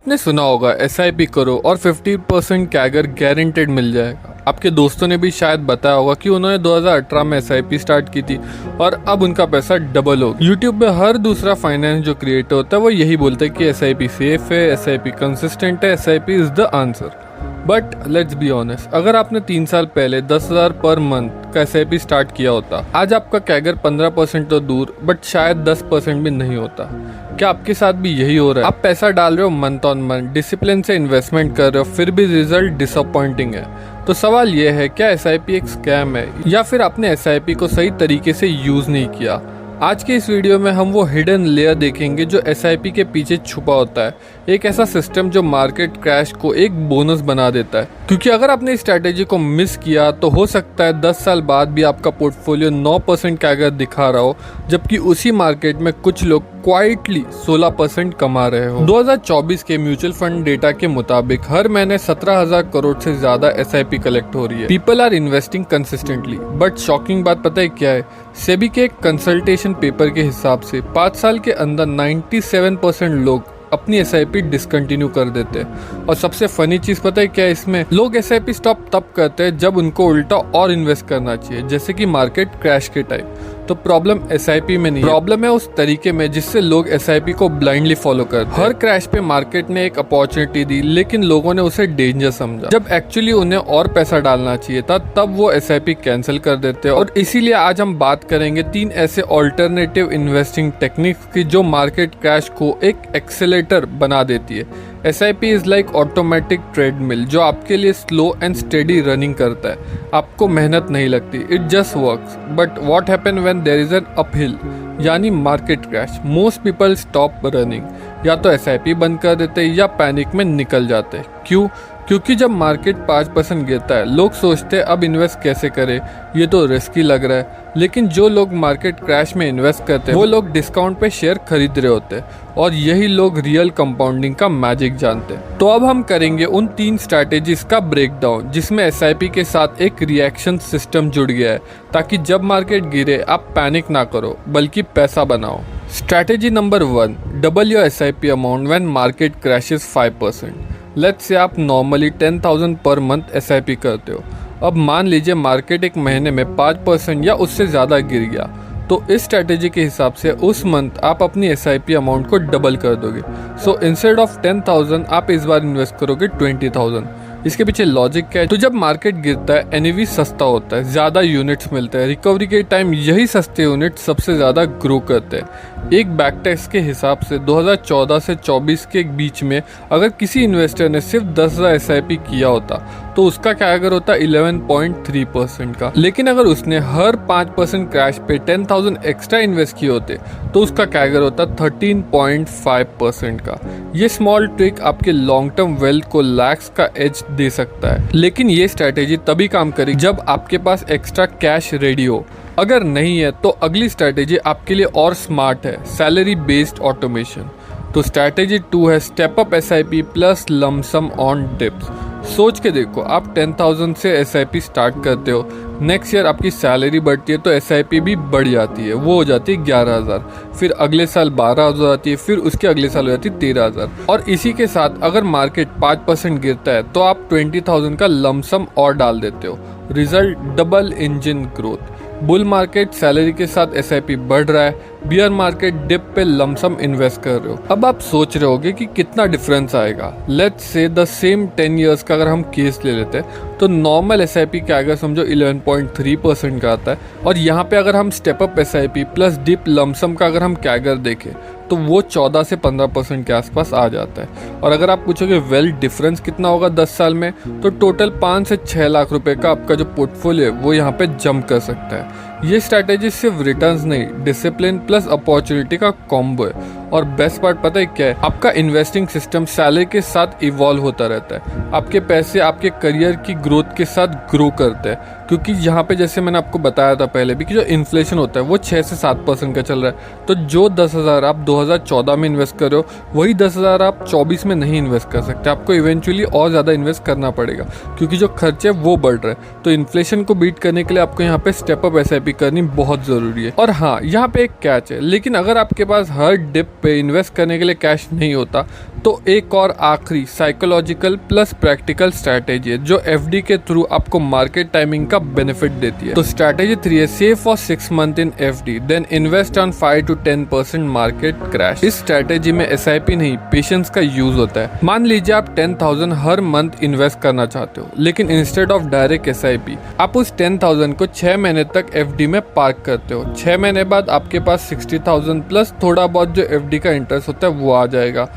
आपने सुना होगा SIP करो और 50% कैगर गारंटेड मिल जाएगा। आपके दोस्तों ने भी शायद बताया होगा कि उन्होंने 2018 में SIP स्टार्ट की थी और अब उनका पैसा डबल हो गया। यूट्यूब पे हर दूसरा फाइनेंस जो क्रिएटर होता है वो यही बोलता है कि SIP सेफ है, SIP कंसिस्टेंट है, SIP is the answer. But let's be honest, अगर आपने 3 साल पहले 10,000 पर मंथ का SIP स्टार्ट किया होता, आज आपका कैगर 15% तो दूर बट शायद 10% भी नहीं होता। क्या आपके साथ भी यही हो रहा है? आप पैसा डाल रहे हो मंथ ऑन मंथ, डिसिप्लिन से इन्वेस्टमेंट कर रहे हो, फिर भी रिजल्ट डिसअपॉइंटिंग है। तो सवाल यह है, क्या SIP एक स्कैम है या फिर आपने SIP को सही तरीके से यूज नहीं किया? आज के इस वीडियो में हम वो हिडन लेयर देखेंगे जो SIP के पीछे छुपा होता है, एक ऐसा सिस्टम जो मार्केट क्रैश को एक बोनस बना देता है। क्योंकि अगर आपने इस स्ट्रैटेजी को मिस किया तो हो सकता है 10 साल बाद भी आपका पोर्टफोलियो 9% कैगर दिखा रहा हो, जबकि उसी मार्केट में कुछ लोग क्वाइटली 16% कमा रहे हो। 2024 के म्यूचुअल फंड डेटा के मुताबिक हर महीने 17,000 करोड़ से ज्यादा SIP कलेक्ट हो रही है। People are investing consistently, but shocking बात पता है क्या है? सेबी के एक कंसल्टेशन पेपर के हिसाब से 5 साल के अंदर 97% लोग अपनी SIP डिसकंटिन्यू कर देते हैं। और सबसे फनी चीज पता है क्या है इसमें? लोग SIP स्टॉप तब करते हैं जब उनको उल्टा और इन्वेस्ट करना चाहिए, जैसे कि मार्केट क्रैश के टाइम। तो प्रॉब्लम SIP में नहीं, प्रॉब्लम है उस तरीके में जिससे लोग SIP को ब्लाइंडली फॉलो करते हैं। हर क्रैश पे मार्केट ने एक अपॉर्चुनिटी दी, लेकिन लोगों ने उसे डेंजर समझा। जब एक्चुअली उन्हें और पैसा डालना चाहिए था, तब वो SIP कैंसिल कर देते हैं। और इसीलिए आज हम बात करेंगे 3 ऐसे ऑल्टरनेटिव इन्वेस्टिंग टेक्निक्स की जो मार्केट क्रैश को एक एक्सेलेरेटर बना देती है। SIP is like automatic treadmill जो आपके लिए स्लो एंड स्टेडी रनिंग करता है। आपको मेहनत नहीं लगती, it just works. But what happen when there is an uphill, यानी market crash? Most people stop running, या तो SIP बंद कर देते या पैनिक में निकल जाते। क्यों? क्योंकि जब मार्केट 5% गिरता है, लोग सोचते हैं अब इन्वेस्ट कैसे करें, ये तो रिस्की लग रहा है। लेकिन जो लोग मार्केट क्रैश में इन्वेस्ट करते हैं वो लोग डिस्काउंट पे शेयर खरीद रहे होते हैं, और यही लोग रियल कंपाउंडिंग का मैजिक जानते हैं। तो अब हम करेंगे उन 3 स्ट्रैटेजीज का ब्रेकडाउन जिसमें SIP के साथ एक रिएक्शन सिस्टम जुड़ गया है, ताकि जब मार्केट गिरे आप पैनिक ना करो बल्कि पैसा बनाओ। Strategy number 1, double your SIP amount when market crashes 5%। Let's say आप नॉर्मली 10,000 पर मंथ SIP करते हो। अब मान लीजिए मार्केट एक महीने में 5% या उससे ज़्यादा गिर गया, तो इस स्ट्रैटेजी के हिसाब से उस मंथ आप अपनी SIP अमाउंट को डबल कर दोगे। सो इंस्टेड ऑफ 10,000 आप इस बार इन्वेस्ट करोगे 20,000। इसके पीछे लॉजिक क्या है? तो जब मार्केट गिरता है NAV सस्ता होता है, ज़्यादा यूनिट्स मिलते हैं। रिकवरी के टाइम यही सस्ते यूनिट सबसे ज़्यादा ग्रो करते हैं। एक बैकटेक्स के हिसाब से 2014 से 24 के बीच में अगर किसी इन्वेस्टर ने सिर्फ 10,000 SIP किया होता तो उसका कैगर होता 11.3% का। लेकिन अगर उसने हर 5% क्रैश पे 10,000 एक्स्ट्रा इन्वेस्ट किए होते तो उसका कैगर होता 13.5% का। ये स्मॉल ट्रिक आपके लॉन्ग टर्म वेल्थ को लैक्स का एज दे सकता है। लेकिन ये स्ट्रैटेजी तभी काम करेगी जब आपके पास एक्स्ट्रा कैश रेडी हो। अगर नहीं है तो अगली स्ट्रैटेजी आपके लिए और स्मार्ट है, सैलरी बेस्ड ऑटोमेशन। तो स्ट्रैटेजी 2 है step up SIP plus lump sum on dips. सोच के देखो, आप 10,000 से SIP स्टार्ट करते हो, नेक्स्ट ईयर आपकी सैलरी बढ़ती है तो SIP भी बढ़ जाती है, वो हो जाती है 11,000, फिर अगले साल 12,000 आती है, फिर उसके अगले साल हो जाती है 13,000। और इसी के साथ अगर मार्केट 5% गिरता है तो आप 20,000 का लमसम और डाल देते हो। Result double engine growth. Bull market salary के साथ SIP बढ़ रहा है, बियर मार्केट डिप पे लमसम इन्वेस्ट कर रहे हो। अब आप सोच रहे होगे कि कितना डिफरेंस आएगा। Let's say the same 10 years का अगर हम केस ले लेते हैं तो नॉर्मल SIP का अगर समझो 11.3% का आता है, और यहाँ पे अगर हम step up SIP plus dip lump sum का अगर हम कैगर देखें तो वो 14 से 15% के आसपास आ जाता है। और अगर आप पूछोगे वेल डिफरेंस कितना होगा 10 साल में, तो टोटल 5 से 6 लाख रुपए का आपका जो पोर्टफोलियो है वो यहाँ पे जंप कर सकता है। ये स्ट्रैटेजी सिर्फ रिटर्न्स नहीं, डिसिप्लिन प्लस अपॉर्चुनिटी का कॉम्बो है। और बेस्ट पार्ट पता है क्या है? आपका इन्वेस्टिंग सिस्टम सैलरी के साथ इवॉल्व होता रहता है। आपके पैसे आपके करियर की ग्रोथ के साथ ग्रो करते हैं, क्योंकि यहाँ पे जैसे मैंने आपको बताया था पहले भी कि जो इन्फ्लेशन होता है वो 6 से 7% का चल रहा है। तो जो 10,000 आप 2014 में इन्वेस्ट कर रहे हो, वही 10,000 आप 24 में नहीं इन्वेस्ट कर सकते। आपको इवेंचुअली और ज़्यादा इन्वेस्ट करना पड़ेगा, क्योंकि जो खर्चे वो बढ़ रहे हैं। तो इन्फ्लेशन को बीट करने के लिए आपको यहाँ पे स्टेप अप SIP करनी बहुत ज़रूरी है। और हाँ, यहाँ पे एक कैच है, लेकिन अगर आपके पास हर डिप पे इन्वेस्ट करने के लिए कैश नहीं होता तो एक और आखिरी साइकोलॉजिकल प्लस प्रैक्टिकल स्ट्रैटेजी है जो एफडी के थ्रू आपको मार्केट टाइमिंग का बेनिफिट देती है। तो स्ट्रैटेजी 3 है save for 6 month in FD then invest on 5 to 10% market crash. इस स्ट्रैटेजी में एसआईपी नहीं पेशेंस का यूज होता है। मान लीजिए आप 10,000 हर मंथ इन्वेस्ट करना चाहते हो लेकिन इंस्टेड ऑफ डायरेक्ट एसआईपी आप उस 10,000 को 6 महीने तक एफडी में पार्क करते हो। 6 महीने बाद आपके पास 60,000 प्लस थोड़ा बहुत जो एफडी का इंटरेस्ट होता है वो आ जाएगा।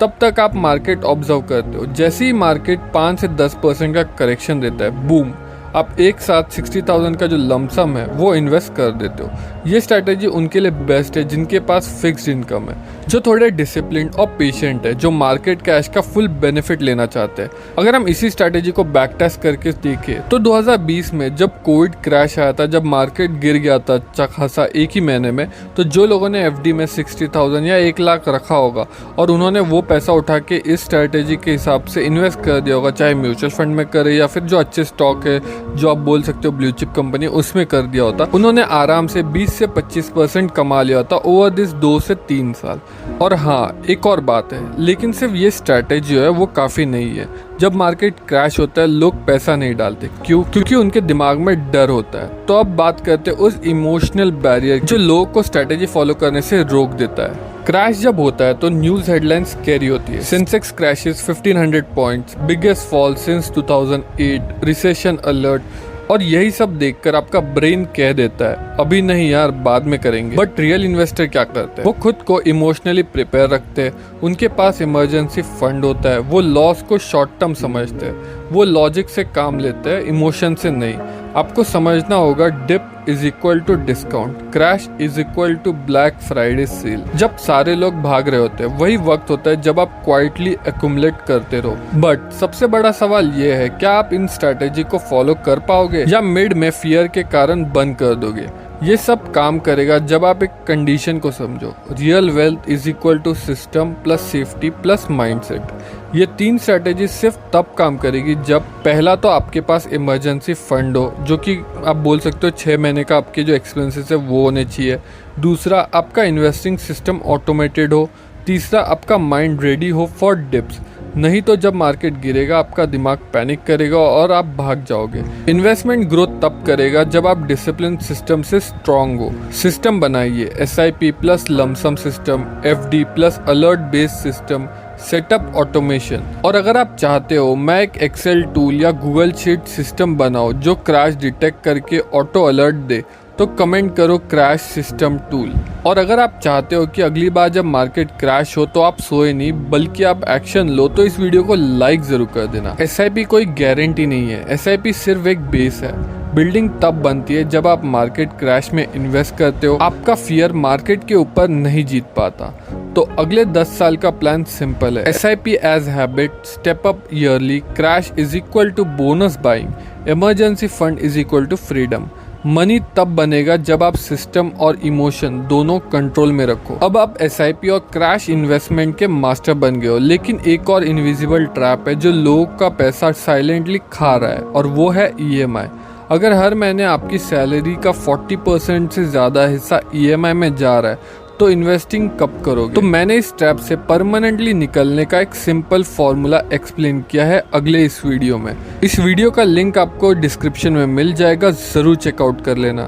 तब तक आप मार्केट ऑब्जर्व करते हो। जैसे ही मार्केट 5 से 10% का करेक्शन देता है बूम आप एक साथ 60,000 का जो लमसम है वो इन्वेस्ट कर देते हो। ये स्ट्रैटेजी उनके लिए बेस्ट है जिनके पास फिक्स्ड इनकम है, जो थोड़े डिसिप्लिन और पेशेंट है, जो मार्केट कैश का फुल बेनिफिट लेना चाहते हैं। अगर हम इसी स्ट्रैटेजी को बैक टेस्ट करके देखें तो 2020 में जब कोविड क्रैश आया था, जब मार्केट गिर गया था अच्छा खासा एक ही महीने में, तो जो लोगों ने एफडी में 60,000 या 1 लाख रखा होगा और उन्होंने वो पैसा उठा के इस स्ट्रैटेजी के हिसाब से इन्वेस्ट कर दिया होगा, चाहे म्यूचुअल फंड में करे या फिर जो अच्छे स्टॉक है जो आप बोल सकते हो ब्लू चिप कंपनी उसमें कर दिया होता, उन्होंने आराम से 20 से 25% कमा लिया होता ओवर दिस 2 से 3 साल। और हाँ एक और बात है, लेकिन सिर्फ ये स्ट्रैटेजी जो है वो काफ़ी नहीं है। जब मार्केट क्रैश होता है लोग पैसा नहीं डालते, क्यों? क्योंकि उनके दिमाग में डर होता है। तो अब बात करते हैं उस इमोशनल बैरियर जो लोगों को स्ट्रैटेजी फॉलो करने से रोक देता है। क्रैश जब होता है तो न्यूज हेडलाइंस कैरी होती है, Sensex crashes 1500 points, biggest fall since 2008, recession alert, और यही सब देखकर आपका ब्रेन कह देता है अभी नहीं यार बाद में करेंगे। बट रियल इन्वेस्टर क्या करते हैं? वो खुद को इमोशनली प्रिपेयर रखते हैं, उनके पास इमरजेंसी फंड होता है, वो लॉस को शॉर्ट टर्म समझते हैं, वो लॉजिक से काम लेते हैं इमोशन से नहीं। आपको समझना होगा dip is equal to discount, crash is equal to black Friday sale. जब सारे लोग भाग रहे होते हैं वही वक्त होता है जब आप क्वाइटली एक्यूमुलेट करते रहो। बट सबसे बड़ा सवाल ये है क्या आप इन स्ट्रैटेजी को फॉलो कर पाओगे या मिड में फियर के कारण बंद कर दोगे? ये सब काम करेगा जब आप एक कंडीशन को समझो, real wealth is equal to system plus safety plus mindset. ये 3 स्ट्रैटेजी सिर्फ तब काम करेगी जब पहला तो आपके पास इमरजेंसी फंड हो, जो कि आप बोल सकते हो 6 महीने का आपके जो एक्सपेंसेस है वो होने चाहिए। दूसरा आपका इन्वेस्टिंग सिस्टम ऑटोमेटेड हो। तीसरा आपका माइंड रेडी हो फॉर डिप्स, नहीं तो जब मार्केट गिरेगा आपका दिमाग पैनिक करेगा और आप भाग जाओगे। इन्वेस्टमेंट ग्रोथ तब करेगा जब आप डिसिप्लिन सिस्टम से स्ट्रांग हो। सिस्टम बनाइए, SIP plus lump sum system, FD plus alert based system, setup automation. और अगर आप चाहते हो मैं एक एक्सेल टूल या गूगल शीट सिस्टम बनाऊं जो क्रैश डिटेक्ट करके ऑटो अलर्ट दे, तो कमेंट करो क्रैश सिस्टम टूल। और अगर आप चाहते हो कि अगली बार जब मार्केट क्रैश हो तो आप सोए नहीं बल्कि आप एक्शन लो, तो इस वीडियो को लाइक जरूर कर देना। एसआईपी कोई गारंटी नहीं है, एसआईपी सिर्फ एक बेस है। बिल्डिंग तब बनती है जब आप मार्केट क्रैश में इन्वेस्ट करते हो, आपका फियर मार्केट के ऊपर नहीं जीत पाता। तो अगले 10 साल का प्लान सिंपल है, SIP as habit, step up yearly, crash is equal to bonus buying, emergency fund is equal to freedom. Money तब बनेगा जब आप सिस्टम और इमोशन दोनों कंट्रोल में रखो। अब आप एसआईपी और क्रैश इन्वेस्टमेंट के मास्टर बन गए हो, लेकिन एक और इनविजिबल ट्रैप है जो लोगों का पैसा साइलेंटली खा रहा है, और वो है ईएमआई। अगर हर महीने आपकी सैलरी का 40% से ज़्यादा हिस्सा ईएमआई में जा रहा है तो इन्वेस्टिंग कब करोगे? तो मैंने इस ट्रैप से परमानेंटली निकलने का एक सिंपल फॉर्मूला एक्सप्लेन किया है अगले इस वीडियो में। इस वीडियो का लिंक आपको डिस्क्रिप्शन में मिल जाएगा, ज़रूर चेकआउट कर लेना।